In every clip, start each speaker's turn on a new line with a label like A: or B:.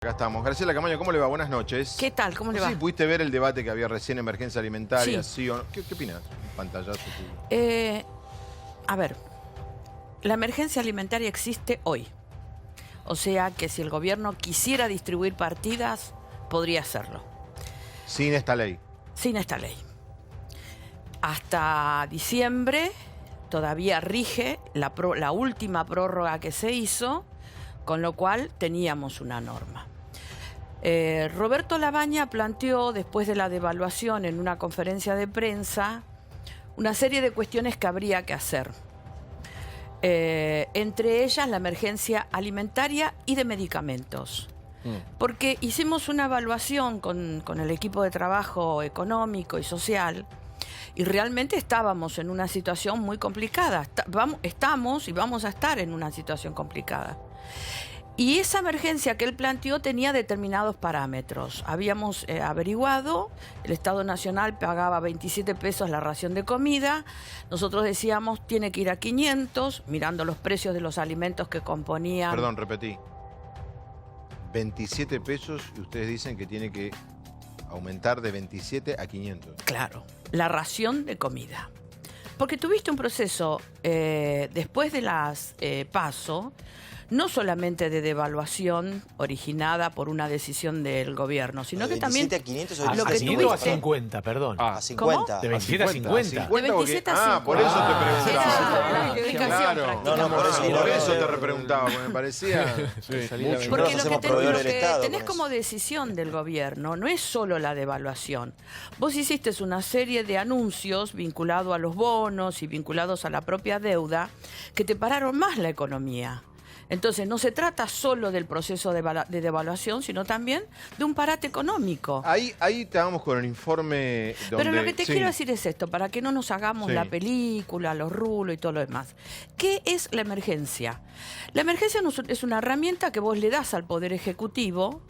A: Acá estamos. Graciela Camaño, ¿cómo le va? Buenas noches.
B: ¿Qué tal? ¿Cómo le va?
A: Sí, ¿pudiste ver el debate que había recién, emergencia alimentaria?
B: Sí.
A: ¿Sí o no? ¿Qué opinas? Un pantallazo.
B: A ver, la emergencia alimentaria existe hoy. O sea que si el gobierno quisiera distribuir partidas, podría hacerlo.
A: Sin esta ley.
B: Sin esta ley. Hasta diciembre todavía rige la última prórroga que se hizo, con lo cual teníamos una norma. Roberto Labaña planteó, después de la devaluación en una conferencia de prensa, una serie de cuestiones que habría que hacer. Entre ellas la emergencia alimentaria y de medicamentos. Porque hicimos una evaluación con el equipo de trabajo económico y social y realmente estábamos en una situación muy complicada. Estamos y vamos a estar en una situación complicada. Y esa emergencia que él planteó tenía determinados parámetros. Habíamos averiguado, el Estado Nacional pagaba 27 pesos la ración de comida. Nosotros decíamos, tiene que ir a 500, mirando los precios de los alimentos que componían.
A: Perdón, repetí. 27 pesos y ustedes dicen que tiene que aumentar de 27 a 500.
B: Claro, la ración de comida. Porque tuviste un proceso después de las PASO, no solamente de devaluación originada por una decisión del gobierno, sino que también...
C: ¿De 27 a 500
B: lo
C: o
B: que
D: 500 a
B: tuviste...
D: 50, perdón.
C: a 50?
D: De 27 a 50.
B: De 27 a 50.
A: Ah, por eso te preguntaba.
B: Era explicación
A: Claro.
B: prácticamente.
C: No, por eso,
A: Por eso te repreguntaba, porque me parecía...
C: Mucho.
B: Porque
C: Nosotros
B: lo
C: hacemos
B: que,
C: proveedor
B: lo
C: del
B: que
C: Estado
B: tenés
C: con
B: como
C: eso.
B: decisión del gobierno no es solo la devaluación. Vos hiciste una serie de anuncios vinculados a los bonos y vinculados a la propia deuda que te pararon más la economía. Entonces no se trata solo del proceso de devaluación, sino también de un parate económico.
A: Ahí estábamos con el informe donde...
B: Pero lo que te
A: Sí.
B: quiero decir es esto, para que no nos hagamos
A: Sí.
B: la película, los rulos y todo lo demás. ¿Qué es la emergencia? La emergencia es una herramienta que vos le das al Poder Ejecutivo,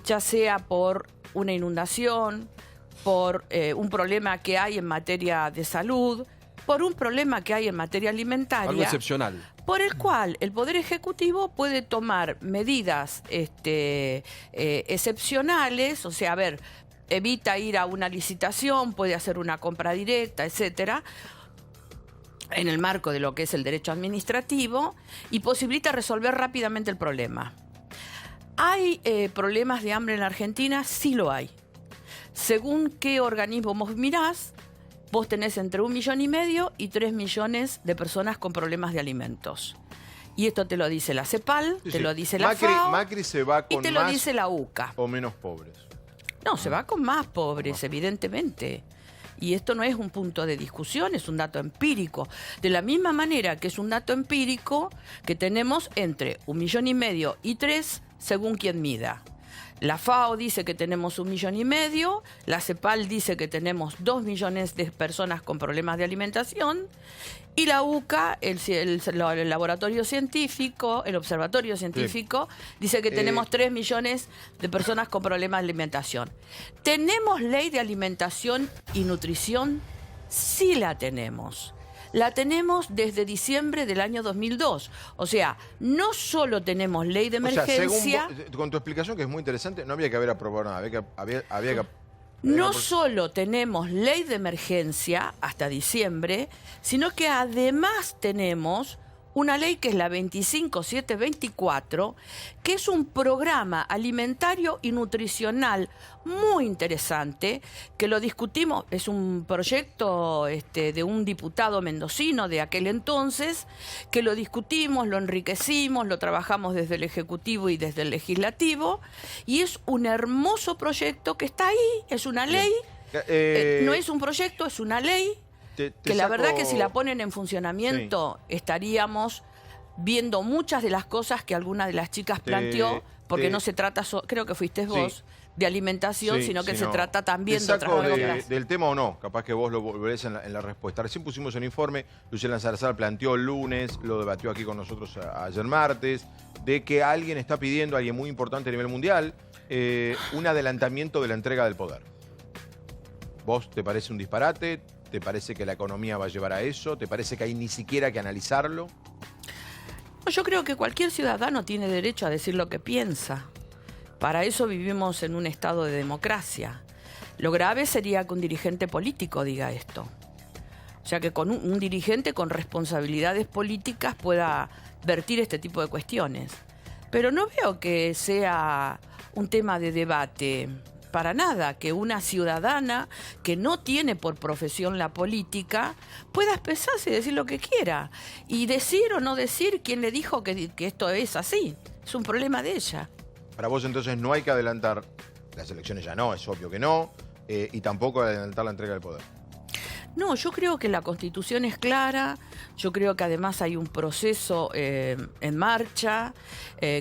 B: ya sea por una inundación, por un problema que hay en materia de salud, por un problema que hay en materia alimentaria.
E: Algo excepcional.
B: Por el cual el Poder Ejecutivo puede tomar medidas excepcionales, o sea, a ver, evita ir a una licitación, puede hacer una compra directa, etcétera, en el marco de lo que es el derecho administrativo, y posibilita resolver rápidamente el problema. ¿Hay problemas de hambre en la Argentina? Sí lo hay. Según qué organismo vos mirás, vos tenés entre 1,5 millones y 3 millones de personas con problemas de alimentos. Y esto te lo dice la CEPAL,
A: Sí,
B: te
A: sí.
B: lo dice la FAO
A: Macri se va
B: y
A: con
B: te lo
A: más
B: dice la UCA.
A: o menos pobres.
B: No, se va con más pobres, evidentemente. Y esto no es un punto de discusión, es un dato empírico. De la misma manera que es un dato empírico que tenemos entre 1,5 millones y 3, según quien mida. La FAO dice que tenemos 1,5 millones, la CEPAL dice que tenemos 2 millones de personas con problemas de alimentación y la UCA, el laboratorio científico, el observatorio científico, dice que tenemos 3 millones de personas con problemas de alimentación. ¿Tenemos ley de alimentación y nutrición? Sí la tenemos. La tenemos desde diciembre del año 2002. O sea, no solo tenemos ley de emergencia...
A: O sea, con tu explicación, que es muy interesante, no había que haber aprobado nada. Había que
B: No solo tenemos ley de emergencia hasta diciembre, sino que además tenemos una ley que es la 25724, que es un programa alimentario y nutricional muy interesante, que lo discutimos, es un proyecto de un diputado mendocino de aquel entonces, que lo discutimos, lo enriquecimos, lo trabajamos desde el Ejecutivo y desde el Legislativo, y es un hermoso proyecto que está ahí, es una ley, no es un proyecto, es una ley, que la verdad que si la ponen en funcionamiento estaríamos viendo muchas de las cosas que alguna de las chicas planteó, porque no se trata, creo que fuiste vos, de alimentación, sino que se trata también de otras cosas.
A: Del tema o no, capaz que vos lo volvés en la respuesta. Recién pusimos el informe, Luciana Salazar planteó el lunes, lo debatió aquí con nosotros ayer martes, de que alguien está pidiendo, alguien muy importante a nivel mundial, un adelantamiento de la entrega del poder. ¿Vos te parece un disparate? ¿Te parece que la economía va a llevar a eso? ¿Te parece que hay ni siquiera que analizarlo?
B: Yo creo que cualquier ciudadano tiene derecho a decir lo que piensa. Para eso vivimos en un estado de democracia. Lo grave sería que un dirigente político diga esto. O sea, que con un dirigente con responsabilidades políticas pueda vertir este tipo de cuestiones. Pero no veo que sea un tema de debate, para nada, que una ciudadana que no tiene por profesión la política pueda expresarse y decir lo que quiera. Y decir o no decir quién le dijo que esto es así. Es un problema de ella.
A: Para vos entonces no hay que adelantar las elecciones, ya no, es obvio que no, y tampoco adelantar la entrega del poder.
B: No, yo creo que la Constitución es clara, yo creo que además hay un proceso en marcha,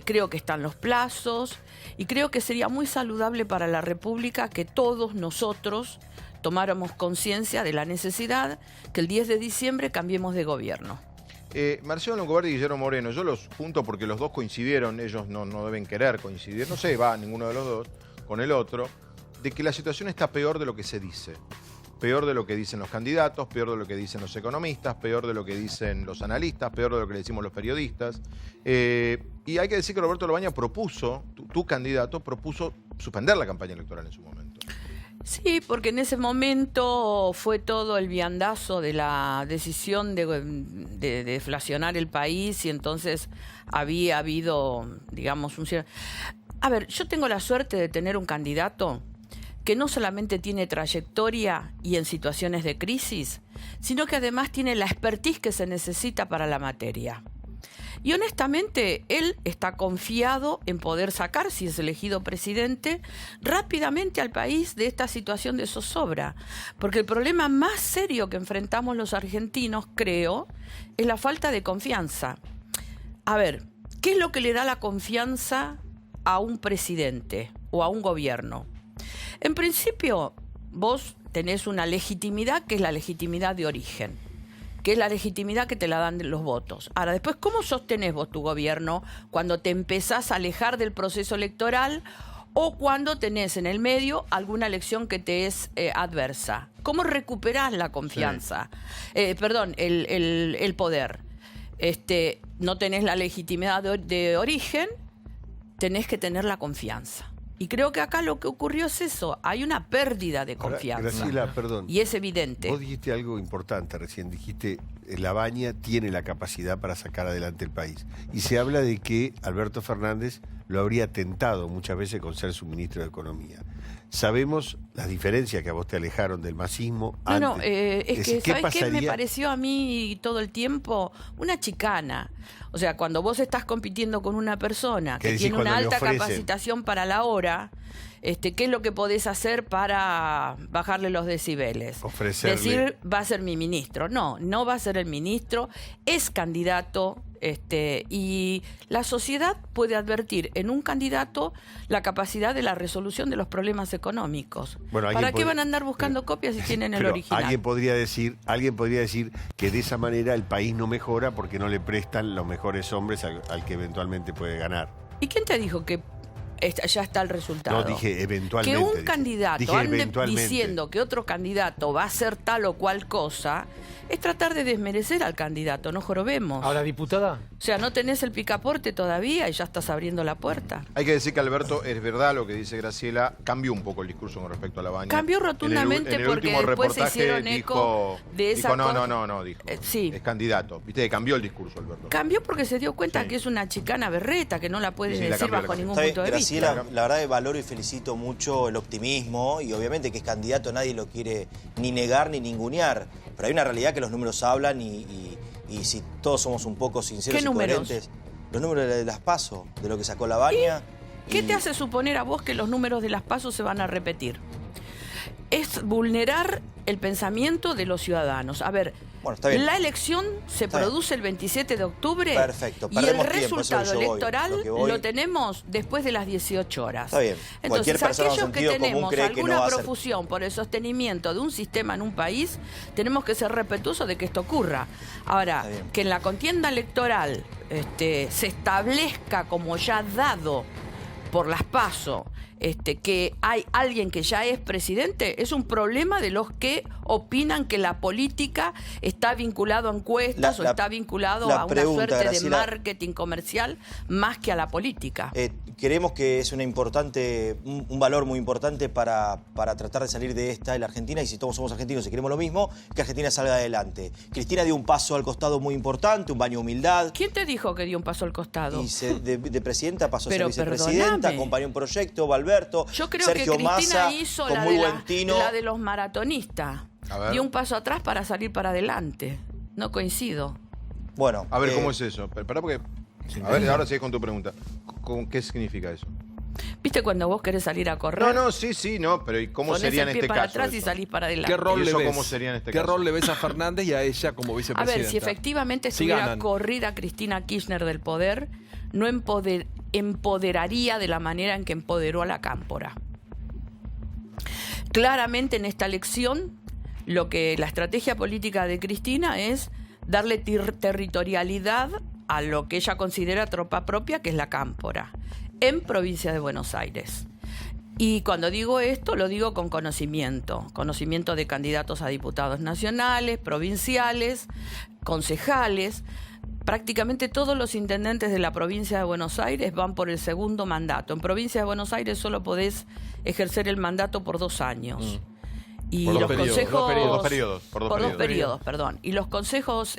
B: creo que están los plazos y creo que sería muy saludable para la República que todos nosotros tomáramos conciencia de la necesidad que el 10 de diciembre cambiemos de gobierno.
A: Marcelo Longobardi y Guillermo Moreno, yo los junto porque los dos coincidieron, ellos no deben querer coincidir, no se va ninguno de los dos con el otro, de que la situación está peor de lo que se dice. Peor de lo que dicen los candidatos, peor de lo que dicen los economistas, peor de lo que dicen los analistas, peor de lo que le decimos los periodistas. Y hay que decir que Roberto Lobaña propuso, tu candidato propuso suspender la campaña electoral en su momento.
B: Sí, porque en ese momento fue todo el viandazo de la decisión de deflacionar el país y entonces había habido, digamos, un cierto... A ver, yo tengo la suerte de tener un candidato que no solamente tiene trayectoria y en situaciones de crisis, sino que además tiene la expertise que se necesita para la materia. Y honestamente, él está confiado en poder sacar, si es elegido presidente, rápidamente al país de esta situación de zozobra. Porque el problema más serio que enfrentamos los argentinos, creo, es la falta de confianza. A ver, ¿qué es lo que le da la confianza a un presidente o a un gobierno? En principio, vos tenés una legitimidad que es la legitimidad de origen, que es la legitimidad que te la dan los votos. Ahora, después, ¿cómo sostenés vos tu gobierno cuando te empezás a alejar del proceso electoral o cuando tenés en el medio alguna elección que te es adversa? ¿Cómo recuperás la confianza? Sí. El poder. No tenés la legitimidad de origen, tenés que tener la confianza. Y creo que acá lo que ocurrió es eso, hay una pérdida de confianza.
C: Ahora, Graciela, perdón.
B: Y es evidente.
C: Vos dijiste algo importante recién, dijiste Labaña tiene la capacidad para sacar adelante el país. Y se habla de que Alberto Fernández lo habría tentado muchas veces con ser su ministro de Economía. Sabemos las diferencias que a vos te alejaron del masismo.
B: Es que, ¿sabés qué me pareció a mí todo el tiempo? Una chicana. O sea, cuando vos estás compitiendo con una persona que tiene una alta capacitación para la hora, ¿qué es lo que podés hacer para bajarle los decibeles?
C: Ofrecerle.
B: Decir, va a ser mi ministro. No, no va a ser el ministro, es candidato. Y la sociedad puede advertir en un candidato la capacidad de la resolución de los problemas económicos.
C: Bueno,
B: ¿Para qué van a andar buscando copias si tienen el original?
C: Alguien podría decir que de esa manera el país no mejora porque no le prestan los mejores hombres al que eventualmente puede ganar.
B: ¿Y quién te dijo que ya está el resultado?
C: No, dije eventualmente.
B: Que un candidato ande diciendo que otro candidato va a hacer tal o cual cosa es tratar de desmerecer al candidato, no jorobemos.
D: Ahora, diputada.
B: O sea, no tenés el picaporte todavía y ya estás abriendo la puerta.
A: Hay que decir que Alberto, es verdad lo que dice Graciela, cambió un poco el discurso con respecto a Labaña.
B: Cambió rotundamente porque después se hicieron eco de esa cosa.
A: No, dijo.
B: Sí.
A: Es candidato. Viste que cambió el discurso, Alberto.
B: Cambió porque se dio cuenta que es una chicana berreta, que no la puede decir bajo ningún
E: Está bien,
B: punto de
E: Graciela,
B: vista.
E: la verdad que valoro y felicito mucho el optimismo y obviamente que es candidato, nadie lo quiere ni negar ni ningunear. Pero hay una realidad que los números hablan y si todos somos un poco sinceros
B: ¿Qué
E: y
B: números?
E: coherentes, los números de las PASO, de lo que sacó Labaña.
B: ¿Qué te hace suponer a vos que los números de las PASO se van a repetir? Es vulnerar el pensamiento de los ciudadanos. A ver,
E: bueno, está bien.
B: La elección se produce el 27 de octubre.
E: Perfecto,
B: y el
E: perdemos tiempo,
B: resultado
E: eso es lo que yo voy.
B: electoral
E: Lo que voy-
B: lo tenemos después de las 18 horas.
E: Está bien. Cualquier
B: Entonces,
E: persona con
B: aquellos que
E: sentido común
B: tenemos
E: cree que no
B: alguna
E: va a ser.
B: profusión por el sostenimiento de un sistema en un país, tenemos que ser respetuosos de que esto ocurra. Ahora,
E: Está bien.
B: que en la contienda electoral se establezca como ya dado por las PASO, que hay alguien que ya es presidente, es un problema de los que opinan que la política está vinculado a encuestas o está vinculado a una suerte de marketing comercial más que a la política.
E: Creemos que es un valor muy importante para tratar de salir de esta en la Argentina, y si todos somos argentinos y queremos lo mismo, que Argentina salga adelante. Cristina dio un paso al costado muy importante, un baño de humildad.
B: ¿Quién te dijo que dio un paso al costado?
E: Y de presidenta pasó a ser vicepresidenta, acompañó un proyecto, Valberto,
B: yo creo
E: Sergio
B: que Cristina
E: Massa,
B: hizo
E: con muy buen tino.
B: La de los maratonistas. Dio un paso atrás para salir para adelante. No coincido.
E: Bueno,
A: a ver, ¿cómo es eso? Esperá porque... A ver, ahora sigues con tu pregunta. ¿Qué significa eso?
B: ¿Viste cuando vos querés salir a correr?
A: No, sí, no, pero ¿y cómo sería en este caso?
B: Ponés el pie para atrás y salís para adelante.
D: ¿Qué rol le ves?
A: ¿Cómo sería en este caso?
D: ¿Qué rol le ves a Fernández y a ella como vicepresidenta?
B: A ver, si efectivamente estuviera corrida Cristina Kirchner del poder, no empoderaría de la manera en que empoderó a la Cámpora. Claramente en esta elección, la estrategia política de Cristina es darle territorialidad a lo que ella considera tropa propia, que es la Cámpora, en provincia de Buenos Aires. Y cuando digo esto, lo digo con conocimiento de candidatos a diputados nacionales, provinciales, concejales. Prácticamente todos los intendentes de la provincia de Buenos Aires van por el segundo mandato. En provincia de Buenos Aires solo podés ejercer el mandato por 2 años. Y
A: por
B: los consejos...
A: Por dos periodos,
B: perdón. Y los consejos...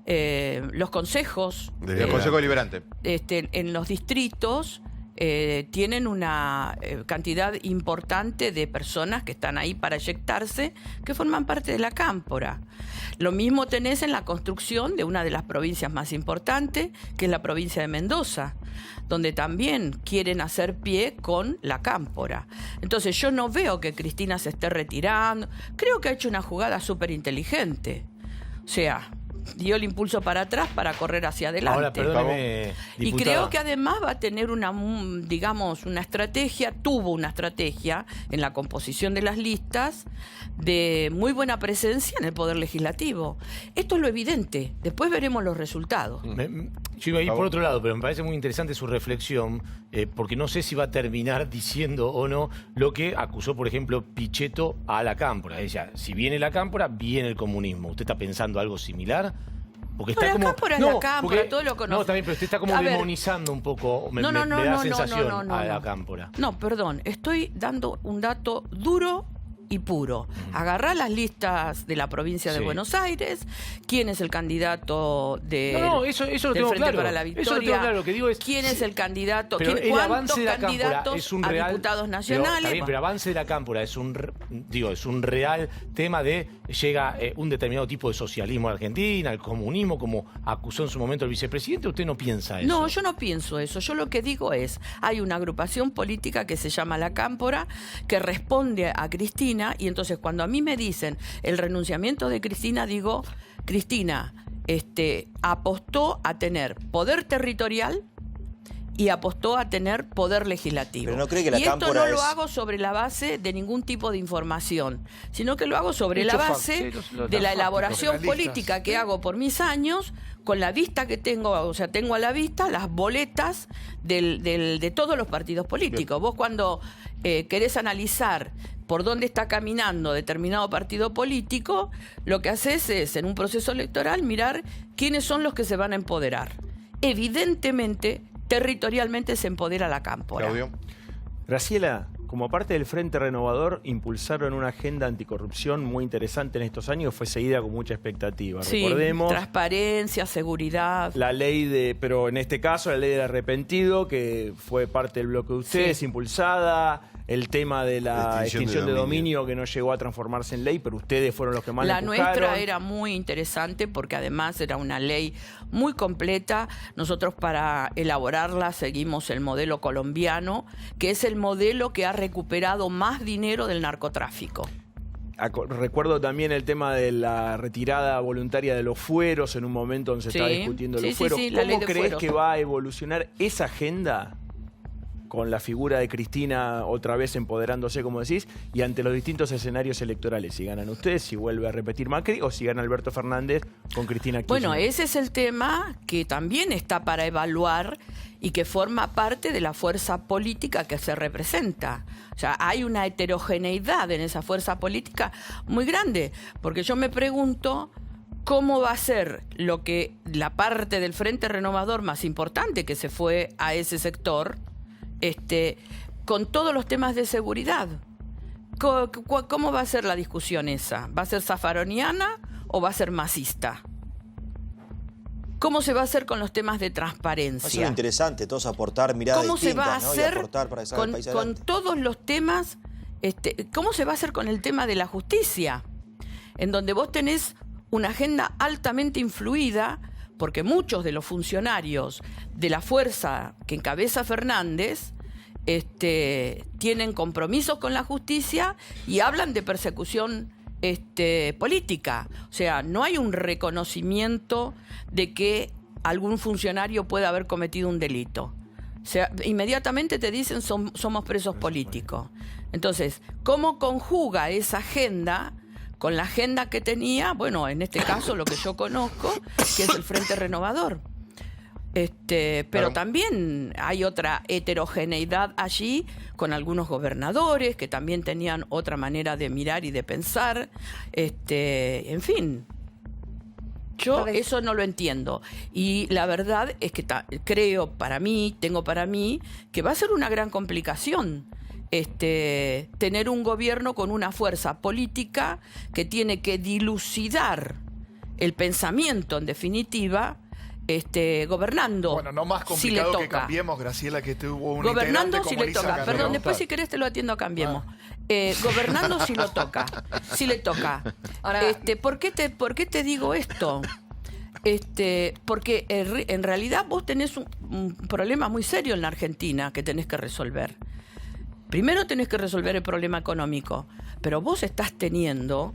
B: los consejos...
A: El Consejo Deliberante.
B: En los distritos... tienen una cantidad importante de personas que están ahí para eyectarse, que forman parte de la Cámpora. Lo mismo tenés en la construcción de una de las provincias más importantes, que es la provincia de Mendoza, donde también quieren hacer pie con la Cámpora. Entonces yo no veo que Cristina se esté retirando. Creo que ha hecho una jugada súper inteligente. O sea... dio el impulso para atrás para correr hacia adelante.
F: Ahora, perdóneme,
B: y creo que además va a tener tuvo una estrategia en la composición de las listas de muy buena presencia en el Poder Legislativo. Esto es lo evidente. Después veremos los resultados.
F: Yo iba a ir por otro lado, pero me parece muy interesante su reflexión, porque no sé si va a terminar diciendo o no lo que acusó, por ejemplo, Pichetto a la Cámpora. Ella, si viene la Cámpora, viene el comunismo. ¿Usted está pensando algo similar? Porque está
B: la Cámpora es la Cámpora, todo lo conoce.
F: No, también, pero usted está como demonizando un poco, me da sensación a la Cámpora.
B: No, perdón, estoy dando un dato duro y puro. Agarrá las listas de la provincia de Buenos Aires, quién es el candidato
F: eso lo tengo
B: Frente
F: claro.
B: para la Victoria,
F: eso lo tengo claro. Lo que digo es,
B: quién es el candidato,
F: cuántos
B: candidatos
F: es un
B: a
F: real,
B: diputados nacionales.
F: Pero el avance de la Cámpora es un real tema de llega un determinado tipo de socialismo a Argentina, el comunismo, como acusó en su momento el vicepresidente. ¿Usted no piensa eso?
B: No, yo no pienso eso. Yo lo que digo es, hay una agrupación política que se llama La Cámpora, que responde a Cristina, y entonces cuando a mí me dicen el renunciamiento de Cristina, digo, Cristina apostó a tener poder territorial y apostó a tener poder legislativo.
E: Pero no cree que la
B: y esto
E: Cámpora
B: no lo hago sobre la base de ningún tipo de información, sino que lo hago sobre la base de la elaboración política que hago por mis años, con la vista que tengo, o sea, tengo a la vista las boletas de todos los partidos políticos. Vos cuando querés analizar por dónde está caminando determinado partido político, lo que haces es, en un proceso electoral, mirar quiénes son los que se van a empoderar. Evidentemente, territorialmente se empodera la Cámpora.
A: Claudio.
G: Graciela, como parte del Frente Renovador, impulsaron una agenda anticorrupción muy interesante en estos años, fue seguida con mucha expectativa.
B: Sí,
G: recordemos
B: transparencia, seguridad.
G: la ley pero en este caso la ley del arrepentido, que fue parte del bloque de ustedes, impulsada, el tema de la extinción de dominio que no llegó a transformarse en ley, pero ustedes fueron los que más la empujaron.
B: Nuestra era muy interesante porque además era una ley muy completa. Nosotros para elaborarla seguimos el modelo colombiano, que es el modelo que ha recuperado más dinero del narcotráfico.
G: Recuerdo también el tema de la retirada voluntaria de los fueros en un momento donde se estaba discutiendo los fueros.
B: la ley
G: ¿Cómo
B: de
G: crees
B: fueros
G: que va a evolucionar esa agenda con la figura de Cristina otra vez empoderándose, como decís, y ante los distintos escenarios electorales. Si ganan ustedes, si vuelve a repetir Macri, o si gana Alberto Fernández con Cristina Kirchner.
B: Bueno, ese es el tema que también está para evaluar y que forma parte de la fuerza política que se representa. O sea, hay una heterogeneidad en esa fuerza política muy grande, porque yo me pregunto cómo va a ser lo que la parte del Frente Renovador más importante que se fue a ese sector, con todos los temas de seguridad. ¿Cómo va a ser la discusión esa? ¿Va a ser zafaroniana o va a ser masista? ¿Cómo se va a hacer con los temas de transparencia?
E: Va a ser interesante, todos aportar miradas
B: ¿Cómo
E: distintas,
B: se va a
E: ¿no?
B: hacer
E: y aportar para sacar el país
B: con
E: adelante.
B: todos los temas? ¿Cómo se va a hacer con el tema de la justicia? En donde vos tenés una agenda altamente influida, porque muchos de los funcionarios de la fuerza que encabeza Fernández tienen compromisos con la justicia y hablan de persecución política. O sea, no hay un reconocimiento de que algún funcionario pueda haber cometido un delito. O sea, inmediatamente te dicen somos presos políticos. Entonces, ¿cómo conjuga esa agenda con la agenda que tenía, bueno, en este caso lo que yo conozco, que es el Frente Renovador? Pero también hay otra heterogeneidad allí, con algunos gobernadores que también tenían otra manera de mirar y de pensar. En fin, yo eso no lo entiendo. Y la verdad es que tengo para mí, que va a ser una gran complicación tener un gobierno con una fuerza política que tiene que dilucidar el pensamiento, en definitiva, gobernando.
H: Bueno, no más complicado
B: si le toca.
H: Que Cambiemos, Graciela, que tuvo un
B: gobernando
H: integrante
B: si
H: como
B: le
H: Lisa
B: toca.
H: Carrió.
B: Perdón, después si querés te lo atiendo a Cambiemos. Gobernando si lo toca. Si le toca.
I: Ahora,
B: ¿Por qué te digo esto? Porque en realidad vos tenés un problema muy serio en la Argentina que tenés que resolver. Primero tenés que resolver el problema económico, pero vos estás teniendo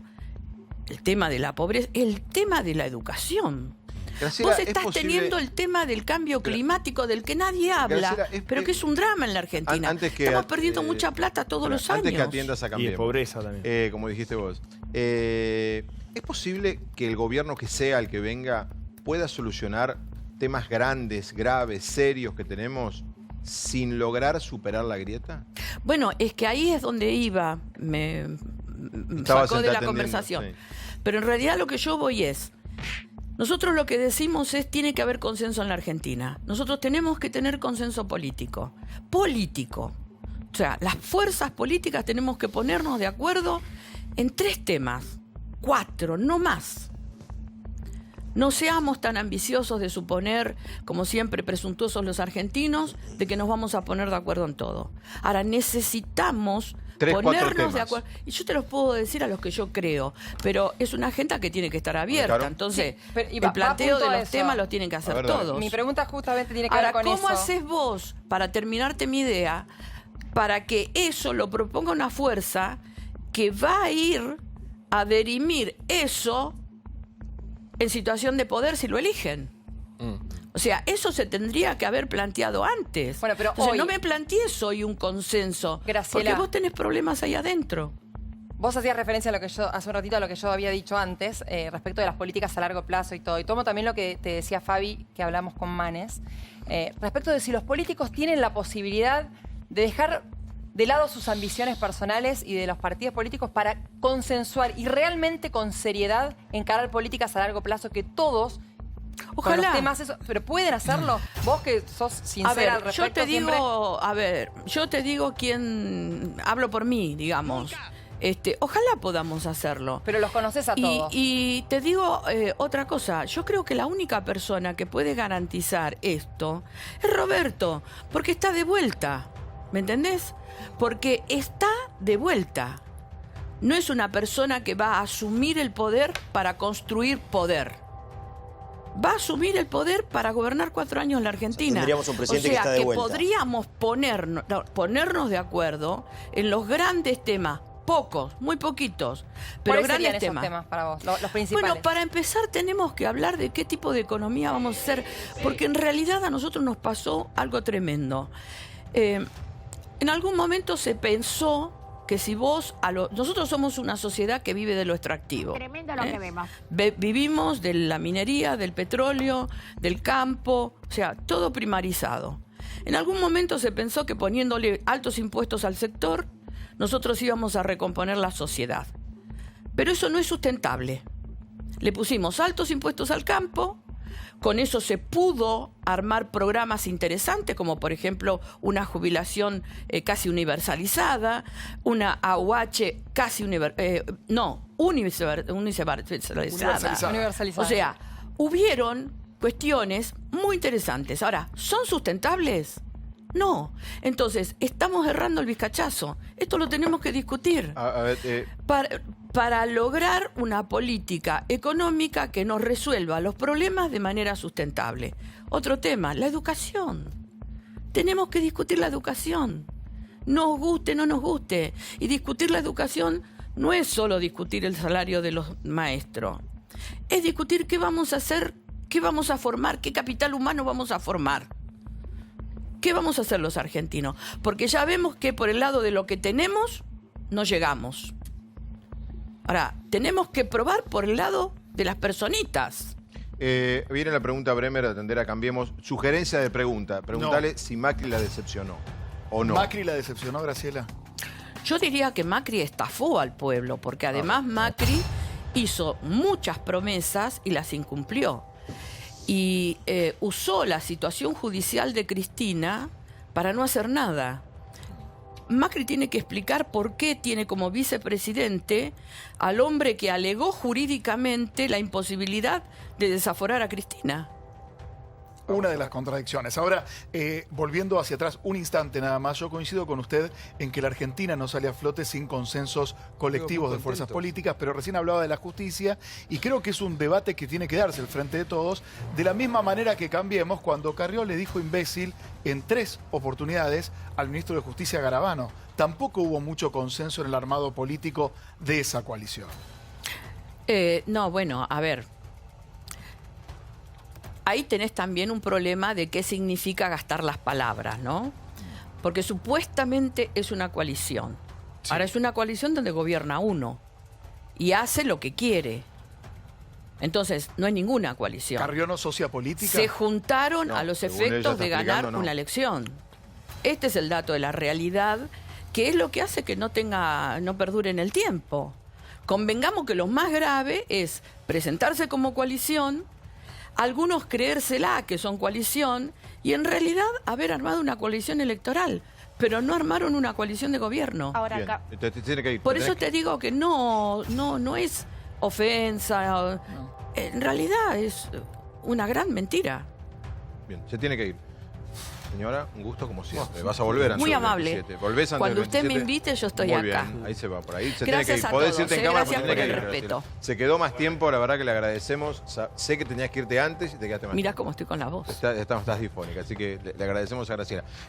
B: el tema de la pobreza, el tema de la educación.
A: Graciela,
B: vos estás
A: ¿es posible...
B: teniendo el tema del cambio climático del que nadie habla,
A: Graciela,
B: pero que es un drama en la Argentina. Estamos perdiendo mucha plata todos los años.
A: Antes que atiendas a
G: Y
A: Cambiemos.
G: de pobreza también.
A: Como dijiste vos. ¿Es posible que el gobierno que sea el que venga pueda solucionar temas grandes, graves, serios que tenemos sin lograr superar la grieta?
B: Bueno, es que ahí es donde iba, me
A: Estabas
B: sacó de la
A: atendiendo,
B: conversación.
A: sí.
B: Pero en realidad lo que yo voy es, nosotros lo que decimos es, tiene que haber consenso en la Argentina. Nosotros tenemos que tener consenso político. Político. O sea, las fuerzas políticas tenemos que ponernos de acuerdo en 3 temas, 4, no más. No seamos tan ambiciosos de suponer, como siempre presuntuosos los argentinos, de que nos vamos a poner de acuerdo en todo. Ahora, necesitamos
A: 3, 4
B: ponernos
A: temas.
B: de acuerdo. Y yo te los puedo decir a los que yo creo, pero es una agenda que tiene que estar abierta.
A: Claro.
B: Entonces,
I: Sí, pero- y
B: el
I: va
B: planteo
I: punto
B: de
I: a
B: los
I: eso.
B: temas los tienen que hacer
A: ver, dale.
B: todos.
I: mi pregunta justamente tiene que
B: Ahora,
I: ver con
B: ¿cómo
I: eso.
B: haces vos, para terminarte mi idea, para que eso lo proponga una fuerza que va a ir a dirimir eso en situación de poder si lo eligen? O sea, eso se tendría que haber planteado antes.
I: Bueno, pero
B: Entonces,
I: hoy-
B: no me plantees hoy un consenso,
I: Graciela.
B: porque vos tenés problemas ahí adentro.
I: Vos hacías referencia a lo que yo, hace un ratito, a lo que yo había dicho antes, respecto de las políticas a largo plazo y todo. Y tomo también lo que te decía Fabi, que hablamos con Manes, respecto de si los políticos tienen la posibilidad de dejar de lado sus ambiciones personales y de los partidos políticos para consensuar y realmente con seriedad encarar políticas a largo plazo que todos... Con
B: Ojalá.
I: los temas eso, pero pueden hacerlo. Vos que sos sincera
B: A ver,
I: al respecto
B: yo te
I: siempre.
B: digo quién hablo por mí, digamos. Ojalá podamos hacerlo.
I: Pero los conoces a todos.
B: Y te digo otra cosa, yo creo que la única persona que puede garantizar esto es Roberto, porque está de vuelta, ¿me entendés? Porque está de vuelta. No es una persona que va a asumir el poder para construir poder. Va a asumir el poder para gobernar 4 años en la Argentina.
E: tendríamos un presidente
B: o sea,
E: que está de vuelta.
B: podríamos ponernos de acuerdo en los grandes temas, pocos, muy poquitos, pero
I: ¿Cuáles
B: grandes
I: serían esos temas para vos? Los principales.
B: Bueno, para empezar tenemos que hablar de qué tipo de economía vamos a hacer, porque en realidad a nosotros nos pasó algo tremendo. En algún momento se pensó que si vos... Nosotros somos una sociedad que vive de lo extractivo.
J: Tremendo lo que vemos.
B: Vivimos de la minería, del petróleo, del campo, o sea, todo primarizado. En algún momento se pensó que poniéndole altos impuestos al sector, nosotros íbamos a recomponer la sociedad. Pero eso no es sustentable. Le pusimos altos impuestos al campo, con eso se pudo armar programas interesantes, como por ejemplo una jubilación casi universalizada, una AUH casi universalizada. O sea, hubieron cuestiones muy interesantes. Ahora, ¿son sustentables? No. Entonces, estamos errando el vizcachazo. Esto lo tenemos que discutir. Para lograr una política económica que nos resuelva los problemas de manera sustentable. Otro tema, la educación. Tenemos que discutir la educación. Nos guste, no nos guste. Y discutir la educación no es solo discutir el salario de los maestros. Es discutir qué vamos a hacer, qué vamos a formar, qué capital humano vamos a formar. ¿Qué vamos a hacer los argentinos? Porque ya vemos que por el lado de lo que tenemos, no llegamos. Ahora, tenemos que probar por el lado de las personitas.
A: Viene la pregunta, Bremer, de atender a Cambiemos. Sugerencia de pregunta. Preguntale si Macri la decepcionó o no.
H: ¿Macri la decepcionó, Graciela?
B: Yo diría que Macri estafó al pueblo, porque además Macri hizo muchas promesas y las incumplió. Y usó la situación judicial de Cristina para no hacer nada. Macri tiene que explicar por qué tiene como vicepresidente al hombre que alegó jurídicamente la imposibilidad de desaforar a Cristina.
H: Una de las contradicciones. Ahora, volviendo hacia atrás un instante nada más, yo coincido con usted en que la Argentina no sale a flote sin consensos colectivos de fuerzas políticas, pero recién hablaba de la justicia y creo que es un debate que tiene que darse al frente de todos, de la misma manera que Cambiemos cuando Carrió le dijo imbécil en 3 oportunidades al ministro de Justicia Garabano. Tampoco hubo mucho consenso en el armado político de esa coalición.
B: No, bueno, a ver. Ahí tenés también un problema de qué significa gastar las palabras, ¿no? Porque supuestamente es una coalición. Sí. Ahora es una coalición donde gobierna uno y hace lo que quiere. Entonces, no es ninguna coalición.
H: ¿Carrió no socia política?
B: Se juntaron a los efectos de ganar una elección. Este es el dato de la realidad, que es lo que hace que no perdure en el tiempo. Convengamos que lo más grave es presentarse como coalición, algunos creérsela que son coalición y en realidad haber armado una coalición electoral, pero no armaron una coalición de gobierno.
J: Ahora acá.
B: Por eso te digo que no es ofensa, en realidad es una gran mentira.
A: Bien, se tiene que ir. Señora, un gusto como siempre. Vas a volver antes
B: muy
A: del
B: amable.
A: 27. Volvés antes
B: Cuando
A: del
B: usted
A: 27.
B: me invite, yo estoy
A: muy
B: acá.
A: Bien, ahí se va, por ahí. Se
B: Gracias
A: tiene que ir.
B: a
A: Podés
B: todos,
A: irte en cámara,
B: gracias
A: pero
B: por
A: tiene
B: el
A: que ir.
B: respeto.
A: Se quedó más tiempo, la verdad que le agradecemos. Sé que tenías que irte antes y te quedaste más
B: Mirá
A: tiempo.
B: cómo estoy con la voz.
A: Estás difónica, así que le agradecemos a Graciela.